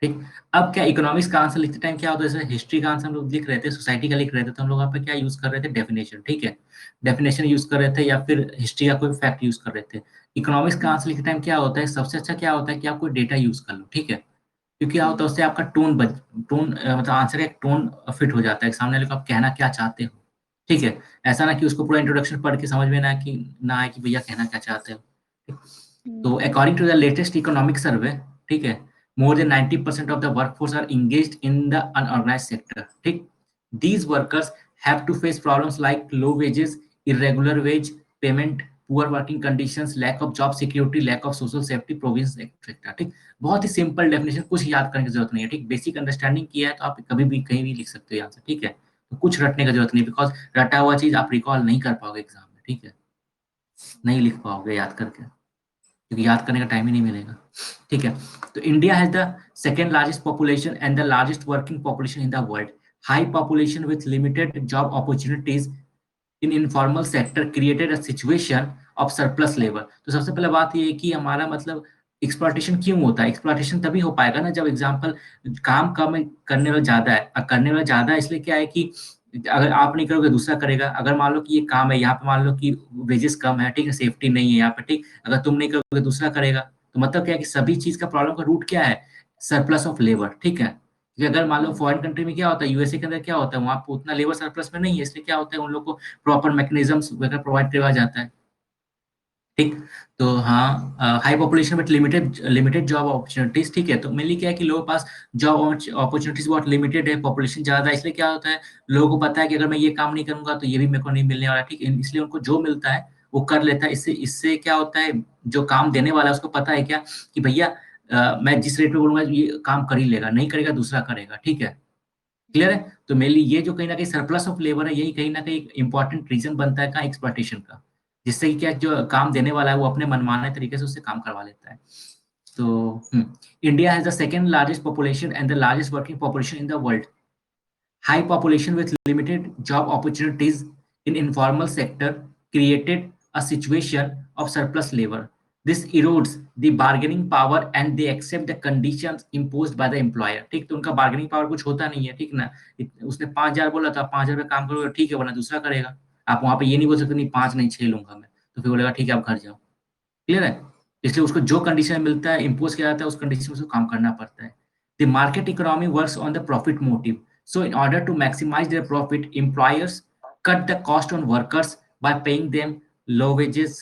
ठीक, अब क्या इकोनॉमिक्स का आंसर लिखते टाइम क्या होता है, जैसे हिस्ट्री का आंसर हम लोग लिख रहे थे, सोसाइटी का लिख रहे थे, तो हम लोग यहाँ पे क्या यूज कर रहे थे, डेफिनेशन। ठीक है, डेफिनेशन यूज कर रहे थे या फिर हिस्ट्री का कोई फैक्ट यूज कर रहे थे। इकोनॉमिक्स का हम्म आंसर लिखते टाइम क्या होता है, सबसे अच्छा क्या होता है कि आप कोई डेटा यूज कर लो। ठीक है, क्योंकि क्या होता है हम्म उससे आपका टोन मतलब आंसर का एक टोन फिट हो जाता है, सामने वाले को आप कहना क्या चाहते हो। ठीक है, ऐसा ना कि उसको पूरा इंट्रोडक्शन पढ़ के समझ में ना आए कि भैया कहना क्या चाहते हो। ठीक? तो according to the latest economic survey, ठीक है, more than 90% of the workforce are engaged in the unorganized sector। ठीक, these workers have to face problems like low wages, irregular wage payment, poor working conditions, lack of job security, lack of social safety provisions, etc। ठीक, बहुत ही simple definition, कुछ याद करने की जरूरत नहीं है। ठीक, बेसिक अंडरस्टैंडिंग किया है तो आप कभी भी कहीं भी लिख सकते हो आंसर। ठीक है, तो कुछ रटने की जरूरत नहीं, बिकॉज रटा हुआ चीज आप रिकॉल नहीं कर पाओगे एग्जाम में। ठीक है, नहीं लिख पाओगे याद करके, क्योंकि याद करने का टाइम ही नहीं मिलेगा। ठीक है, तो India has the second largest population and the largest working population in the world. High population with limited job opportunities in informal sector created a situation of surplus labour. तो सबसे पहले बात ये है कि हमारा मतलब एक्सप्लॉइटेशन क्यों होता है? एक्सप्लॉइटेशन तभी हो पाएगा ना जब एग्जाम्पल काम कम है, करने वाला ज्यादा है। करने वाला ज्यादा है इसलिए क्या है कि अगर आप नहीं करोगे दूसरा करेगा। अगर मान लो कि ये काम है, यहाँ पे मान लो कि वेजेस कम है, ठीक है, सेफ्टी नहीं है यहाँ पे, ठीक, अगर तुम नहीं करोगे दूसरा करेगा। तो मतलब क्या है कि सभी चीज का प्रॉब्लम का रूट क्या है? Surplus of labour. ठीक है, क्योंकि अगर मान लो फॉरेन कंट्री में क्या होता है, यूएसए के अंदर क्या होता है, वहाँ पे उतना लेबर सरप्लस में नहीं है, इसलिए क्या होता है उन लोग को प्रॉपर मैकेनिज्म्स वगैरह प्रोवाइड करवाया जाता है। ठीक, तो हाँ, high population with limited limited job opportunities. ठीक है, तो मेनली क्या है कि लोगों के पास जॉब अपॉर्चुनिटीज बहुत लिमिटेड है, पॉपुलेशन ज्यादा है, इसलिए क्या होता है लोगों को पता है कि अगर मैं ये काम नहीं करूंगा तो ये भी मेरे को नहीं मिलने वाला। ठीक है, इसलिए उनको जो मिलता है वो कर लेता है। इससे इससे क्या होता है, जो काम देने वाला है उसको पता है क्या कि भैया मैं जिस रेट पे बोलूंगा ये काम कर ही लेगा, नहीं करेगा दूसरा करेगा। ठीक है, क्लियर है? तो मेनली ये जो कहीं न कहीं सरप्लस ऑफ लेबर है, यही कहीं न कहीं एक इम्पोर्टेंट रीज़न बनता है एक्सप्लॉइटेशन का। जिससे कि क्या जो काम देने वाला है वो अपने मनमाने तरीके से उससे काम करवा लेता है। तो India has the second largest population and the largest working population in the world. High population with limited job opportunities in informal sector created a situation of surplus labor. This erodes the bargaining power and they accept the conditions imposed by the employer। ठीक, तो उनका bargaining power कुछ होता नहीं है। ठीक ना, उसने 5,000 बोला था, 5,000 पे काम करोगे ठीक है, वरना दूसरा करेगा। आप वहां पे ये नहीं बोल सकते नहीं 5 नहीं 6 लूंगा मैं, तो फिर बोलेगा ठीक है आप घर जाओ। क्लियर है? इसलिए उसको जो कंडीशन मिलता है, इम्पोज किया जाता है, उस कंडीशन में उसको काम करना पड़ता है। The market economy works on the profit motive. So in order to maximise their profit, employers cut the cost on workers by paying them low wages,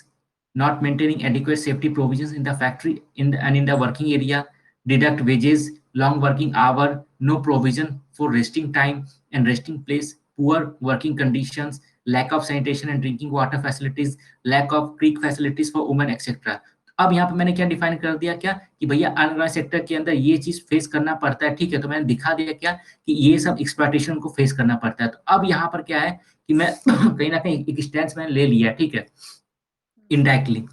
not maintaining adequate safety provisions in the factory and in the working area, deduct wages, long working hour, no provision for resting time and resting place, poor working conditions, lack of sanitation and drinking water facilities, lack of creek facilities for women, etc। अब यहाँ पे मैंने क्या define कर दिया क्या कि भैया अनऑर्गेनाइज सेक्टर के अंदर ये चीज फेस करना पड़ता है। ठीक है, तो मैंने दिखा दिया क्या कि ये सब एक्सप्लॉइटेशन को फेस करना पड़ता है। तो अब यहाँ पर क्या है कि मैं कहीं ना कहीं एक स्टैंड मैंने ले लिया। ठीक है, indirectly,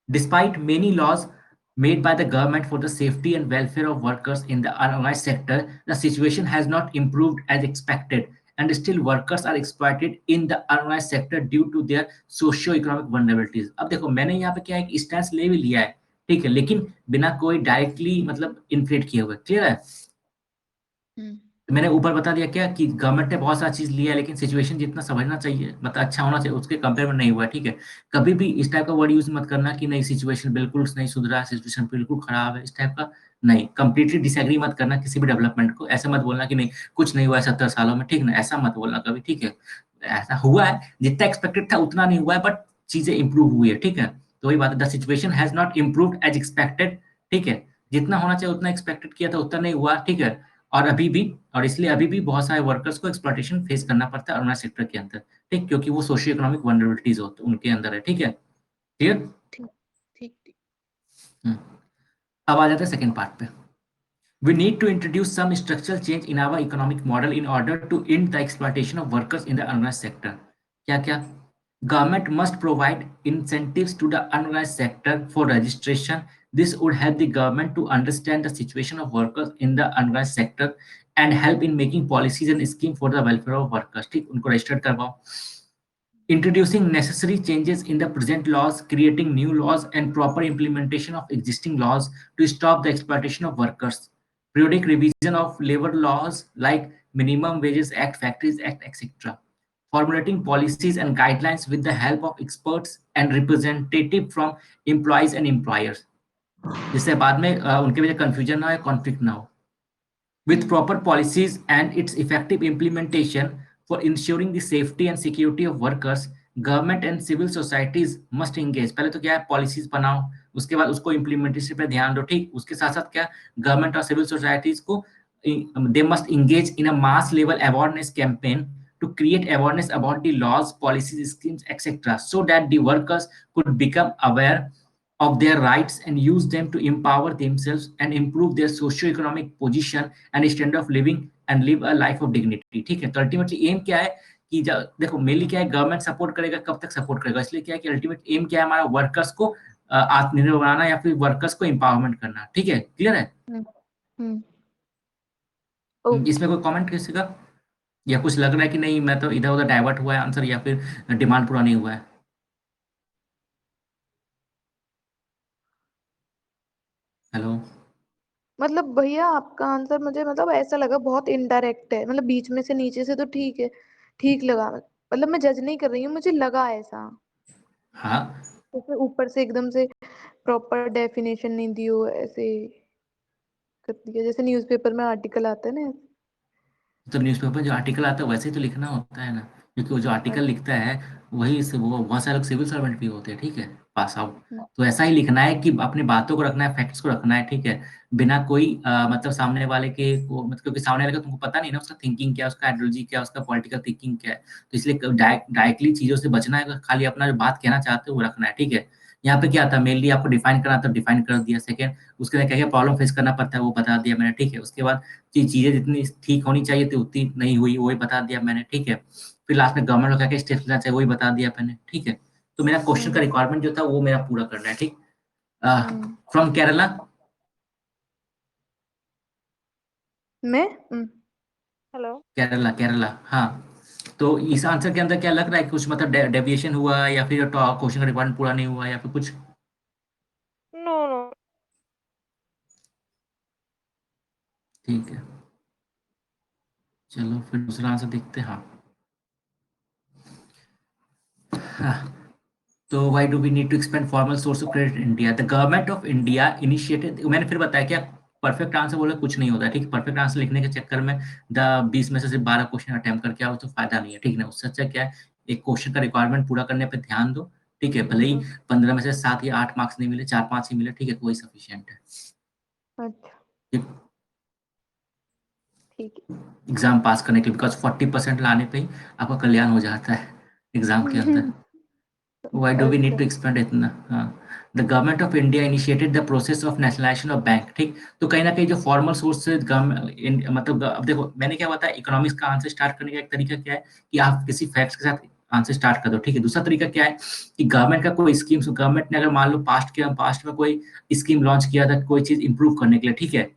despite many laws made by the government for the safety and welfare of workers in the unorganized sector, the situation has not improved as expected, and still workers are exploited in the unorganized sector due to their socio-economic vulnerabilities। अब देखो मैंने यहाँ पे क्या है कि stand ले भी लिया है, ठीक है, लेकिन बिना कोई डायरेक्टली मतलब इन्फ्लेट किए हुए। क्लियर है? तो मैंने ऊपर बता दिया क्या कि गवर्नमेंट ने बहुत सारा चीज लिया है, लेकिन सिचुएशन जितना समझना चाहिए मतलब अच्छा होना चाहिए उसके कंपेयर में नहीं हुआ है। ठीक है, कभी भी इस टाइप का वर्ड यूज मत करना कि नहीं सिचुएशन बिल्कुल नहीं सुधरा है, सिचुएशन बिल्कुल खराब है, इस टाइप का नहीं। कंप्लीटली डिसएग्री मत करना किसी भी डेवलपमेंट को। ऐसा मत बोलना कि नहीं कुछ नहीं हुआ है 70 सालों में। ठीक ना, ऐसा मत बोलना कभी। ठीक है, ऐसा हुआ है, जितना एक्सपेक्टेड था उतना नहीं हुआ है, बट चीजें इंप्रूव हुई है। ठीक है, तो वही बात है, the situation has not improved as expected. ठीक है, जितना होना चाहिए उतना एक्सपेक्टेड किया था उतना नहीं हुआ। ठीक है, और अभी भी, और इसलिए अभी भी बहुत सारे वर्कर्स को एक्सप्लॉइटेशन फेस करना पड़ता है ऑर्गेनाइज सेक्टर के अंदर। ठीक, क्योंकि वो सोशियो इकोनॉमिक वनरेबिलिटीज होते उनके अंदर है। ठीक है, क्लियर? ठीक ठीक ठीक। अब आ जाते हैं सेकंड पार्ट पे। We need to introduce some structural change in our economic model in order to end the exploitation of workers in the unorganized sector। क्या क्या? Government must provide incentives to the unorganized sector for registration। This would help the government to understand the situation of workers in the unorganized sector and help in making policies and schemes for the welfare of workers। ठीक, उनको registered करवाओ। Introducing necessary changes in the present laws, creating new laws, and proper implementation of existing laws to stop the exploitation of workers. Periodic revision of labor laws like Minimum Wages Act, Factories Act, etc. Formulating policies and guidelines with the help of experts and representative from employees and employers, जिससे बाद में उनके बीच confusion ना हो, conflict ना हो। With proper policies and its effective implementation, For ensuring the safety and security of workers, government and civil societies must engage. पहले तो क्या है, पॉलिसीज बनाओ, उसके बाद उसको इम्प्लीमेंटेशन पे ध्यान दो, ठीक। उसके साथ साथ क्या, गवर्नमेंट और सिविल सोसाइटीज को they must engage in a mass level awareness campaign to create awareness about the laws, policies, schemes, etc., so that the workers could become aware of their rights and use them to empower themselves and improve their socio-economic position and standard of living and live a life of dignity। ठीक है, तो ultimately M क्या है कि देखो mainly क्या है, government support करेगा, कब तक सपोर्ट करेगा, इसलिए क्या है कि अल्टीमेट एम क्या है हमारा, वर्कर्स को आत्मनिर्भर बनाना या फिर वर्कर्स को एम्पावरमेंट करना। ठीक है, क्लियर है? हम्म हम्म, ओके। इसमें कोई कमेंट किसी का, या कुछ लग रहा है कि नहीं मैं तो इधर उधर डाइवर्ट हुआ है आंसर, या फिर डिमांड पूरा नहीं हुआ है? हेलो? मतलब भैया आपका आंसर मुझे मतलब ऐसा लगा बहुत इनडायरेक्ट है, मतलब बीच में से नीचे से तो ठीक है, ठीक लगा। मतलब मैं जज नहीं कर रही हूँ, मुझे लगा ऐसा, हाँ, जैसे ऊपर से एकदम से प्रॉपर डेफिनेशन नहीं दी हो, ऐसे कर दिया जैसे न्यूज़पेपर में आर्टिकल आता है ना। तो न्यूज़पेपर जो आर्टिकल आता है वैसे ही तो लिखना होता है ना, क्योंकि वो जो आर्टिकल लिखता है वही से वो बहुत सारे लोग सिविल सर्वेंट भी होते हैं, ठीक है, पास आउट। अच्छा। तो ऐसा ही लिखना है कि अपनी बातों को रखना है, फैक्ट्स को रखना है, ठीक है, बिना कोई मतलब सामने वाले के को मतलब, क्योंकि सामने वाले का तुमको पता नहीं ना उसका थिंकिंग क्या है, उसका आइडियोलॉजी क्या है, उसका पॉलिटिकल थिंकिंग क्या है, तो इसलिए डायरेक्टली चीज़ों से बचना है, खाली अपना जो बात कहना चाहते हो वो रखना है, ठीक है। यहाँ पे क्या आता है, मेनली आपको डिफाइन करना था, डिफाइन कर दिया। सेकंड, उसके लिए क्या-क्या प्रॉब्लम फेस करना पड़ता है वो बता दिया मैंने, ठीक है। उसके बाद चीज़ें जितनी ठीक होनी चाहिए थी उतनी नहीं हुई, वही बता दिया मैंने, ठीक है। फिर लास्ट में गवर्नमेंट को क्या-क्या स्टेप्स लेना चाहिए वही बता दिया मैंने, ठीक है। तो मेरा क्वेश्चन का हम्म रिक्वायरमेंट जो था वो मेरा पूरा करना है, ठीक। Hmm from Kerala? मैं हेलो। केरला, केरला, हाँ। तो इस आंसर के अंदर क्या लग रहा है, कुछ मतलब डेविएशन हुआ या फिर क्वेश्चन का रिक्वायरमेंट पूरा नहीं हुआ या फिर कुछ? No no. ठीक है, चलो फिर दूसरा आंसर देखते हैं। हाँ, तो why do we need to expand formal source of credit in India? The government of India initiated, मैंने फिर बताया क्या, परफेक्ट आंसर बोले कुछ नहीं होता है, ठीक है। परफेक्ट आंसर लिखने के चक्कर में 20 में से सिर्फ 12 क्वेश्चन अटेम्प्ट करके आओ तो फायदा नहीं है, ठीक है ना। उससे अच्छा क्या है, एक क्वेश्चन का रिक्वायरमेंट पूरा करने पे ध्यान दो, ठीक है। भले ही 15 में से 7 या 8 मार्क्स नहीं मिले, 4-5 ही मिले, ठीक है, तो वही सफिशिएंट है। अच्छा ठीक एग्जाम पास करने के लिए, बिकॉज 40% लाने पे ही आपका कल्याण हो जाता है एग्जाम के है। अंदर। Why do we need अच्छा। to expand इतना? हाँ, the government of India initiated the process of nationalisation of bank, ठीक। तो कहीं ना कहीं जो फॉर्मल सोर्स से मतलब अब देखो मैंने क्या बताया, इकोनॉमिक्स का आंसर स्टार्ट करने का एक तरीका क्या है कि आप किसी फैक्ट्स के साथ आंसर स्टार्ट कर दो, ठीक है। दूसरा तरीका क्या है कि गवर्नमेंट का कोई स्कीम, गवर्नमेंट ने अगर मान लो पास्ट में कोई स्कीम लॉन्च किया था कोई चीज इंप्रूव करने के लिए, ठीक है,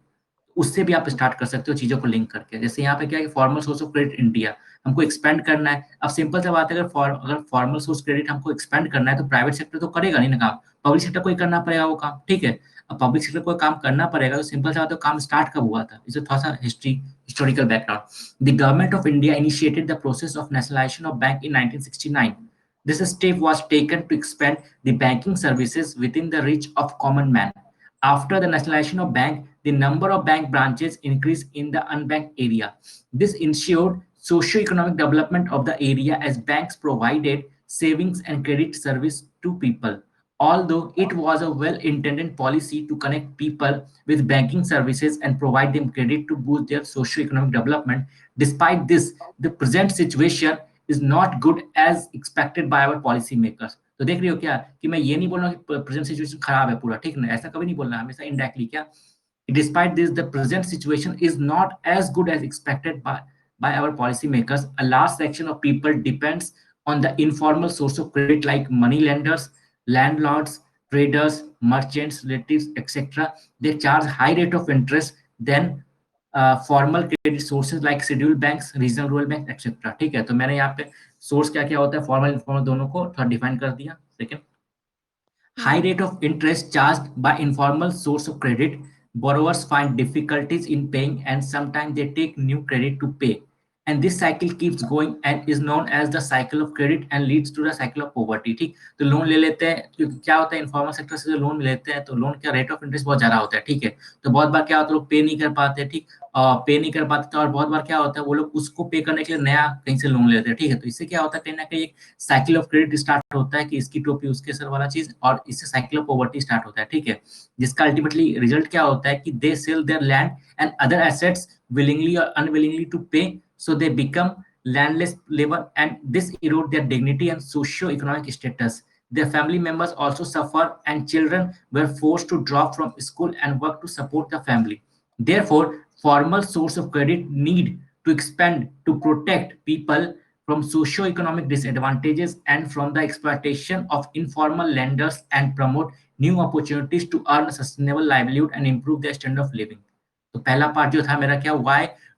उससे भी आप स्टार्ट कर सकते हो चीज़ों को लिंक करके। जैसे यहाँ पे क्या है कि formal source of credit India हमको एक्सपेंड करना है। अब सिंपल सा बात है, अगर फॉर्मल सोर्स क्रेडिट हमको एक्सपेंड करना है तो प्राइवेट सेक्टर तो करेगा नहीं ना काम, पब्लिक सेक्टर को ही करना पड़ेगा वो काम, ठीक है। अब पब्लिक सेक्टर को काम करना पड़ेगा तो सिंपल सा बात है, काम स्टार्ट कब हुआ था, इसे थोड़ा सा historical background. The government of India initiated the process of nationalisation of bank in 1969। This step was taken to expand the banking services within the reach of common man. After the nationalization of bank, the number of bank branches increased in the unbanked area. This ensured socio-economic development of the area as banks provided savings and credit service to people. Although it was a well-intended policy to connect people with banking services and provide them credit to boost their socio-economic development, despite this, the present situation is not good as expected by our policy makers. तो देख रही हो क्या कि मैं ये नहीं बोल रहा हूँ कि प्रेजेंट सिचुएशन खराब है पूरा, ठीक ना, ऐसा कभी नहीं बोलना, हमेशा इनडायरेक्टली क्या, despite this the present situation is not as good as expected by our policy makers. A large section of people depends on the informal source of credit like money lenders, landlords, traders, merchants, relatives, etc. They charge high rate of interest than formal credit sources like scheduled banks, regional rural bank etcetera, ठीक है। तो मैंने यहाँ पे source क्या क्या होता है, फॉर्मल इनफॉर्मल दोनों को थोड़ा डिफाइन कर दिया। Second, high rate of interest charged by informal source of credit, borrowers find difficulties in paying and sometimes they take new credit to pay. and this cycle keeps going and is known as the cycle of credit and leads to the cycle of poverty। ठीक, तो loan ले लेते हैं, क्योंकि क्या होता है informal sector से जो लोन लेते हैं तो लोन का रेट ऑफ इंटरेस्ट बहुत ज्यादा होता है। ठीक है, तो बहुत बार क्या होता है लोग पे नहीं कर पाते। ठीक, पे नहीं कर पाते, तो और बहुत बार क्या होता है वो लोग उसको पे करने के लिए नया कहीं से लोन लेते हैं। ठीक है, तो इससे क्या होता है कहीं ना कहीं एक साइकिल ऑफ क्रेडिट स्टार्ट होता है कि इसकी टोपी उसके सर वाला चीज, और इससे साइकिल ऑफ पॉवर्टी स्टार्ट होता है। ठीक है, जिसका अल्टीमेटली रिजल्ट क्या होता है कि they sell their land and other assets willingly or unwillingly to pay, so they become landless labor, and this erode their dignity and socio-economic status. Their family members also suffer, and children were forced to drop from school and work to support the family. Therefore, formal source of credit need to expand to protect people from socio-economic disadvantages and from the exploitation of informal lenders and promote new opportunities to earn a sustainable livelihood and improve their standard of living। तो पहला part जो था मेरा क्या,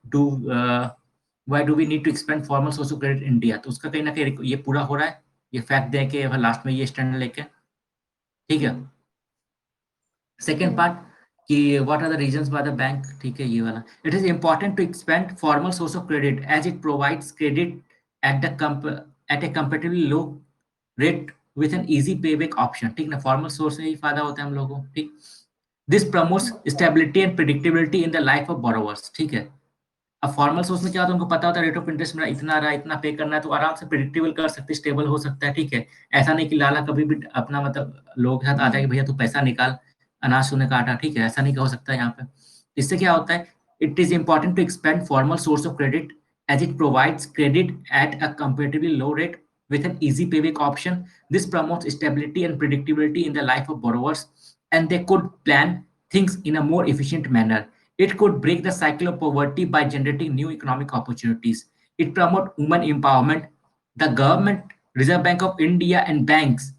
do why do we need to expand formal source of credit India, तो उसका कहीं ना कहीं ये पूरा हो रहा है, ये फैक्ट दे के लास्ट में ये स्टैंड लेके। ठीक है, सेकेंड पार्ट कि what are the reasons by the bank. ठीक है, ये वाला, it is important to expand formal source of credit as it provides credit at the at a comparatively low rate with an easy pay back option. ठीक ना, formal source से ही फायदा होता है हम लोगों को। ठीक, this promotes stability and predictability in the life of borrowers. ठीक है, अब फॉर्मल सोर्स में क्या होता है उनको पता होता है रेट ऑफ इंटरेस्ट मेरा इतना रहा, इतना पे करना है, तो आराम से प्रेडिक्टेबल कर सकते हैं, स्टेबल हो सकता है। ठीक है, ऐसा नहीं कि लाला कभी भी अपना मतलब लोगों के साथ आता है कि भैया तू पैसा निकाल, अनाज सोने का आटा। ठीक है, ऐसा नहीं हो सकता यहाँ पे। इससे क्या होता है, it is important to expand formal source of credit as it provides credit at a comparatively low rate with an easy payback option. This promotes stability and predictability in the life of borrowers, and they could plan things in a more efficient manner. It could break the cycle of poverty by generating new economic opportunities. It promotes women empowerment. The government, Reserve Bank of India, and banks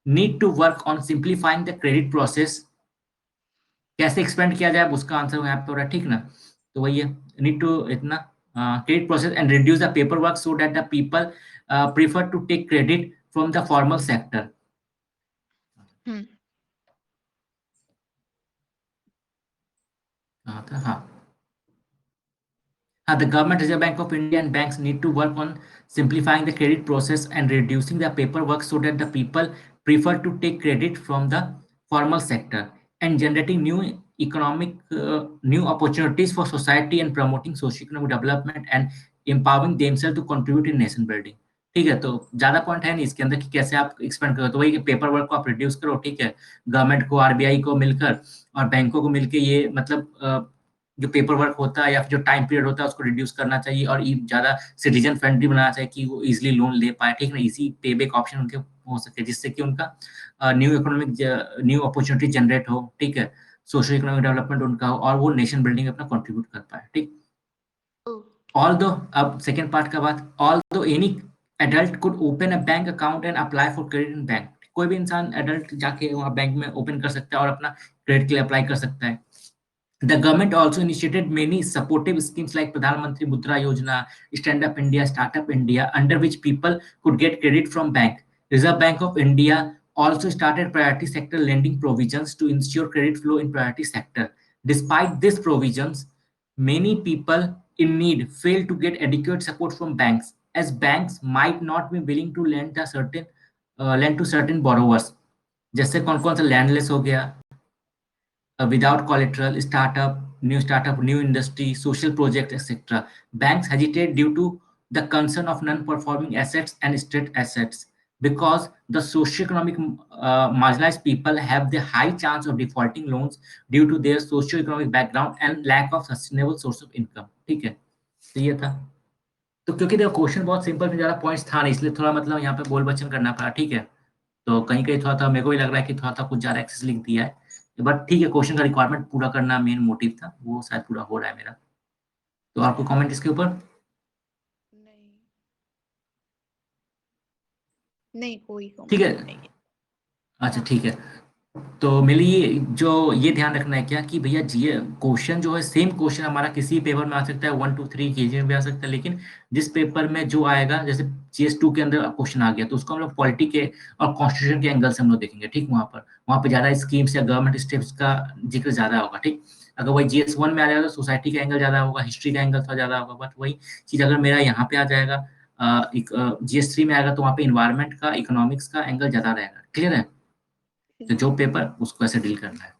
need to work on simplifying the credit process। कैसे expand किया जाए उसका answer यहाँ पे हो रहा है। ठीक ना, तो वही है, नीड टू इतना credit process and reduce the paper work so that the people prefer to take credit from the formal sector. हाँ, the government, Reserve Bank of India, and banks need to work on simplifying the credit process and reducing the paperwork so that the people prefer to take credit from the formal sector, and generating new opportunities for society and promoting socio-economic development and empowering themselves to contribute in nation building। ठीक है, तो ज्यादा point है नहीं इसके अंदर कि कैसे आप एक्सपेंड करो, तो वही पेपर वर्क को आप रिड्यूस करो। ठीक है, गवर्नमेंट को, आरबीआई को मिलकर और बैंकों को मिलकर ये मतलब जो पेपर वर्क होता है या फिर जो टाइम पीरियड होता है उसको रिड्यूस करना चाहिए, और ज़्यादा सिटीजन फ्रेंडली बनाना चाहिए कि वो इजीली लोन ले पाए। ठीक है, इजी पे बैक ऑप्शन उनके हो सके, जिससे कि उनका न्यू अपॉर्चुनिटी जनरेट हो। ठीक है, सोशल इकोनॉमिक डेवलपमेंट उनका हो, और वो नेशन बिल्डिंग में अपना कंट्रीब्यूट कर पाए। ठीक, ऑल्दो, अब सेकंड पार्ट का बात, although any adult could open a bank account and apply for credit in bank. कोई भी इंसान एडल्ट जाके वहाँ बैंक में ओपन कर सकता है और अपना क्रेडिट के लिए अप्लाई कर सकता है। The government also initiated many supportive schemes like Pradhan Mantri Mudra Yojana, Stand Up India, Startup India, under which people could get credit from bank. Reserve Bank of India also started priority sector lending provisions to ensure credit flow in priority sector. Despite these provisions, many people in need fail to get adequate support from banks, as banks might not be willing to lend to certain borrowers। जैसे कौन कौन सा landless हो गया, without collateral, startup, new industry, social project, etc. Banks hesitate due to the concern of non-performing assets and state assets, because the socioeconomic marginalized people have the high chance of defaulting loans due to their socioeconomic background and lack of sustainable source of income। ठीक है, तो ये था। तो क्योंकि देखो question बहुत simple थे, ज्यादा पॉइंट्स था नहीं, इसलिए थोड़ा मतलब यहाँ पे बोल बचन करना पड़ा। ठीक है, तो कहीं कहीं थोड़ा था, मेरे को भी लग रहा है कि थोड़ा सा कुछ ज्यादा एक्सेस लिख दिया है, बट ठीक है, क्वेश्चन का रिक्वायरमेंट पूरा करना मेन मोटिव था, वो शायद पूरा हो रहा है मेरा। तो आपको कमेंट इसके ऊपर? नहीं, नहीं कोई ठीक है, कमेंट नहीं है। अच्छा हाँ ठीक है, तो मेरे लिए जो ये ध्यान रखना है क्या कि भैया जी क्वेश्चन जो है सेम क्वेश्चन हमारा किसी पेपर में आ सकता है, 1 2 3 केजी में भी आ सकता है, लेकिन जिस पेपर में जो आएगा, जैसे GS2 के अंदर क्वेश्चन आ गया तो उसको हम लोग पॉलिटी के और कॉन्स्टिट्यूशन के एंगल से हम लोग देखेंगे, ठीक। वहाँ पर ज्यादा स्कीम्स या गवर्नमेंट स्टेप्स का जिक्र ज्यादा होगा, ठीक। अगर वही GS1 में आ जाएगा तो सोसाइटी का एंगल ज्यादा होगा, हिस्ट्री का एंगल थोड़ा ज्यादा होगा। बट वही चीज अगर मेरा यहाँ पे आ जाएगा, GS3 में आएगा तो वहाँ पे इन्वायरमेंट का, इकोनॉमिक्स का एंगल ज्यादा रहेगा। क्लियर है? तो जो पेपर उसको ऐसे डील करना है,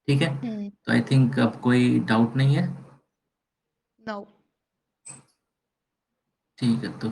ठीक है। हम्म। तो आई थिंक अब कोई डाउट नहीं है, नो। ठीक है। तो